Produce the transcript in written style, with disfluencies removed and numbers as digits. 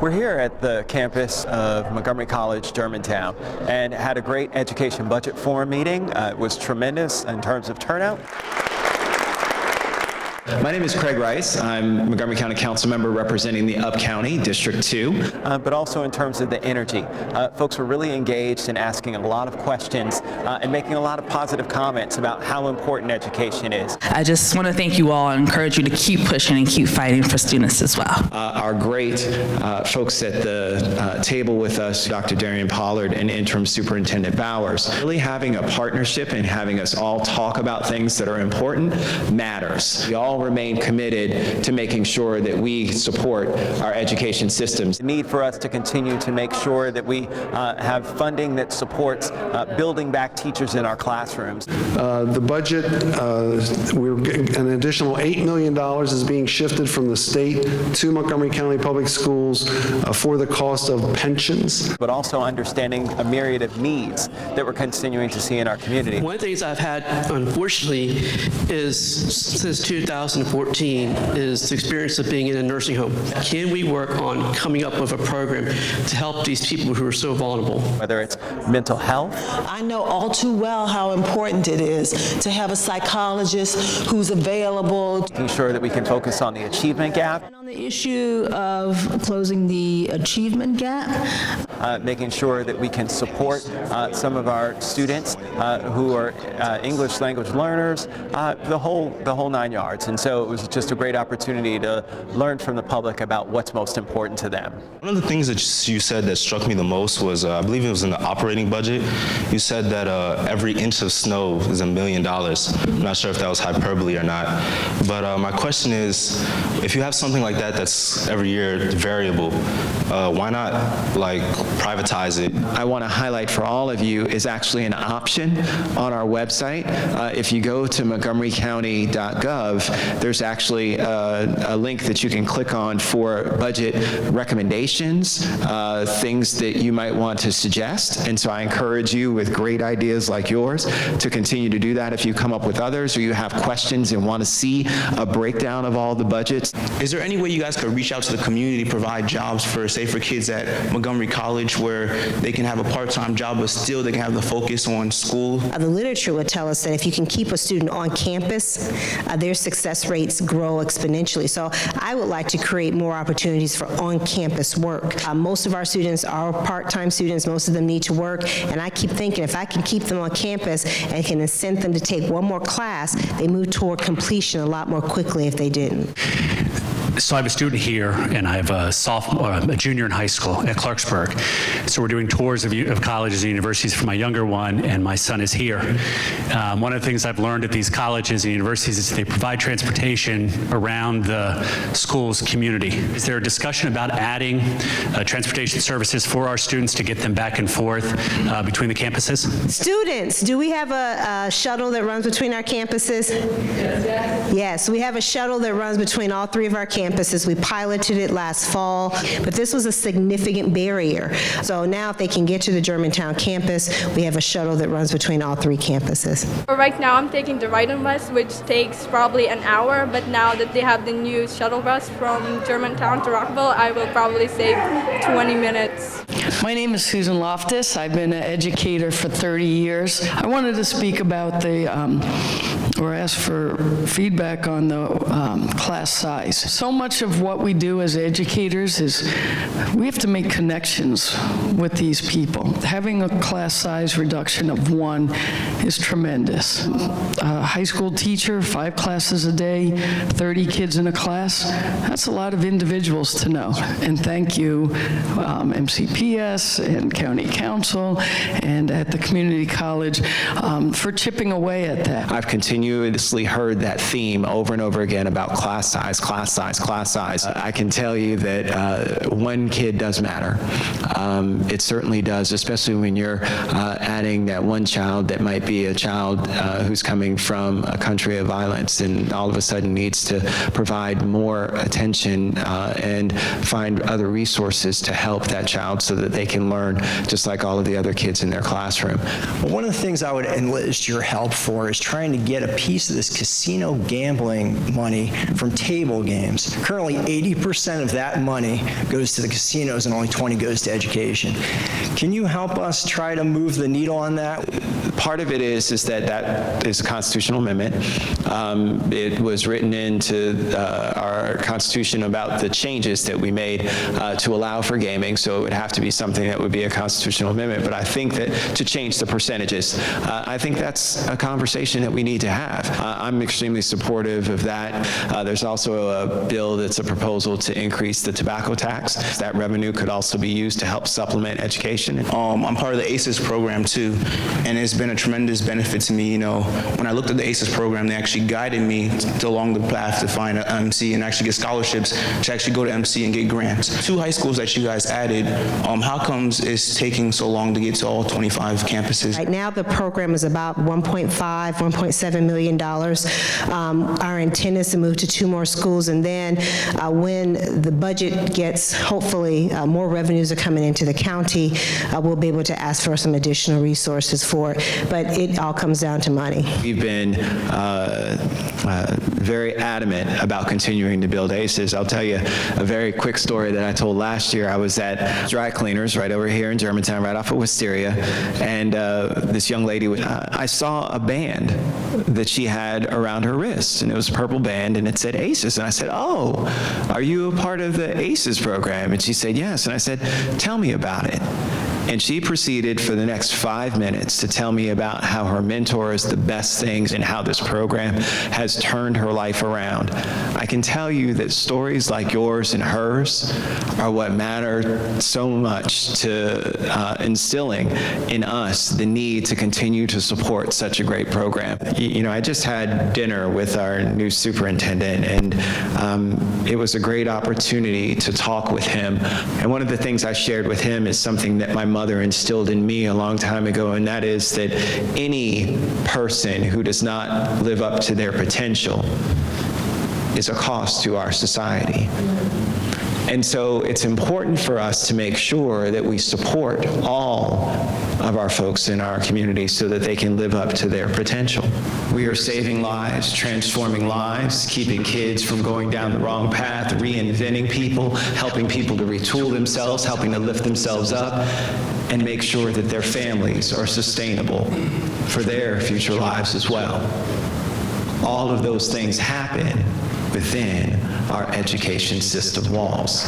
We're here at the campus of Montgomery College, Germantown, and had a great education budget forum meeting. It was tremendous in terms of turnout. My name is Craig Rice. I'm Montgomery County Council member representing the Up County, District 2. But also in terms of the energy. Folks were really engaged in asking a lot of questions and making a lot of positive comments about how important education is. I just want to thank you all and encourage you to keep pushing and keep fighting for students as well. Our great folks at the table with us, Dr. Darian Pollard and Interim Superintendent Bowers, really having a partnership and having us all talk about things that are important matters. We all remain committed to making sure that we support our education systems. The need for us to continue to make sure that we have funding that supports building back teachers in our classrooms. The budget, an additional $8 million is being shifted from the state to Montgomery County Public Schools for the cost of pensions. But also understanding a myriad of needs that we're continuing to see in our community. One of the things I've had, unfortunately, is since 2014 is the experience of being in a nursing home. Can we work on coming up with a program to help these people who are so vulnerable? Whether it's mental health. I know all too well how important it is to have a psychologist who's available. Making sure that we can focus on the achievement gap. And on the issue of closing the achievement gap. Making sure that we can support some of our students who are English language learners, the whole 9 yards. And so it was just a great opportunity to learn from the public about what's most important to them. One of the things that you said that struck me the most was, I believe it was in the operating budget, you said that every inch of snow is $1 million. I'm not sure if that was hyperbole or not. But my question is, if you have something like that that's every year variable, why not privatize it? I want to highlight for all of you is actually an option on our website. If you go to montgomerycounty.gov, there's actually a link that you can click on for budget recommendations, things that you might want to suggest. And so I encourage you with great ideas like yours to continue to do that. If you come up with others or you have questions and want to see a breakdown of all the budgets. Is there any way you guys could reach out to the community, provide jobs for kids at Montgomery College where they can have a part-time job but still they can have the focus on school? The literature would tell us that if you can keep a student on campus, their success rates grow exponentially. So I would like to create more opportunities for on-campus work. Most of our students are part-time students. Most of them need to work. And I keep thinking if I can keep them on campus and can incent them to take one more class, they move toward completion a lot more quickly if they didn't. So I have a student here, and I have a junior in high school at Clarksburg. So we're doing tours of colleges and universities for my younger one, and my son is here. One of the things I've learned at these colleges and universities is they provide transportation around the school's community. Is there a discussion about adding transportation services for our students to get them back and forth between the campuses? Students, do we have a shuttle that runs between our campuses? Yes, we have a shuttle that runs between all three of our campuses. We piloted it last fall, but this was a significant barrier. So now if they can get to the Germantown campus, we have a shuttle that runs between all three campuses. Right now I'm taking the Ride-on bus, which takes probably an hour, but now that they have the new shuttle bus from Germantown to Rockville, I will probably save 20 minutes. My name is Susan Loftus. I've been an educator for 30 years. I wanted to speak about or ask for feedback on the class size. So much of what we do as educators is we have to make connections with these people. Having a class size reduction of 1 is tremendous. A high school teacher, 5 classes a day, 30 kids in a class, that's a lot of individuals to know. And thank you, MCPS and County Council and at the community college for chipping away at that. I've continuously heard that theme over and over again about class size, class size, class size. I can tell you that 1 kid does matter. It certainly does, especially when you're adding that 1 child that might be a child who's coming from a country of violence and all of a sudden needs to provide more attention and find other resources to help that child so that they can learn just like all of the other kids in their classroom. Well, one of the things I would enlist your help for is trying to get a piece of this casino gambling money from table games. Currently, 80% of that money goes to the casinos and only 20% goes to education. Can you help us try to move the needle on that? Part of it is that is a constitutional amendment. It was written into our Constitution about the changes that we made to allow for gaming, so it would have to be something that would be a constitutional amendment. But I think that to change the percentages, I think that's a conversation that we need to have. I'm extremely supportive of that. There's also a bill that's a proposal to increase the tobacco tax. That revenue could also be used to help supplement education. I'm part of the ACES program too, and it's been a tremendous benefit to me. You know, when I looked at the ACES program, they actually guided me along the path to find an MC and actually get scholarships to actually go to MC and get grants. 2 high schools that you guys added, how comes it's taking so long to get to all 25 campuses? Right now, the program is about $1.5, $1.7 million. Our intent is to move to 2 more schools, and then when the budget gets, hopefully, more revenues are coming into the county, we'll be able to ask for some additional resources for it. But it all comes down to money. We've been very adamant about continuing to build ACES. I'll tell you a very quick story that I told last year. I was at Dry Cleaners right over here in Germantown, right off of Wisteria, and this young lady, I saw a band that she had around her wrist, and it was a purple band, and it said ACES, and I said, "Oh, are you a part of the ACES program?" And she said, "Yes," and I said, "Tell me about it." And she proceeded for the next 5 minutes to tell me about how her mentor is the best things and how this program has turned her life around. I can tell you that stories like yours and hers are what matter so much to instilling in us the need to continue to support such a great program. You know, I just had dinner with our new superintendent, and it was a great opportunity to talk with him. And one of the things I shared with him is something that my mother instilled in me a long time ago, and that is that any person who does not live up to their potential is a cost to our society. And so it's important for us to make sure that we support all of our folks in our community so that they can live up to their potential. We are saving lives, transforming lives, keeping kids from going down the wrong path, reinventing people, helping people to retool themselves, helping to lift themselves up, and make sure that their families are sustainable for their future lives as well. All of those things happen within our education system walls.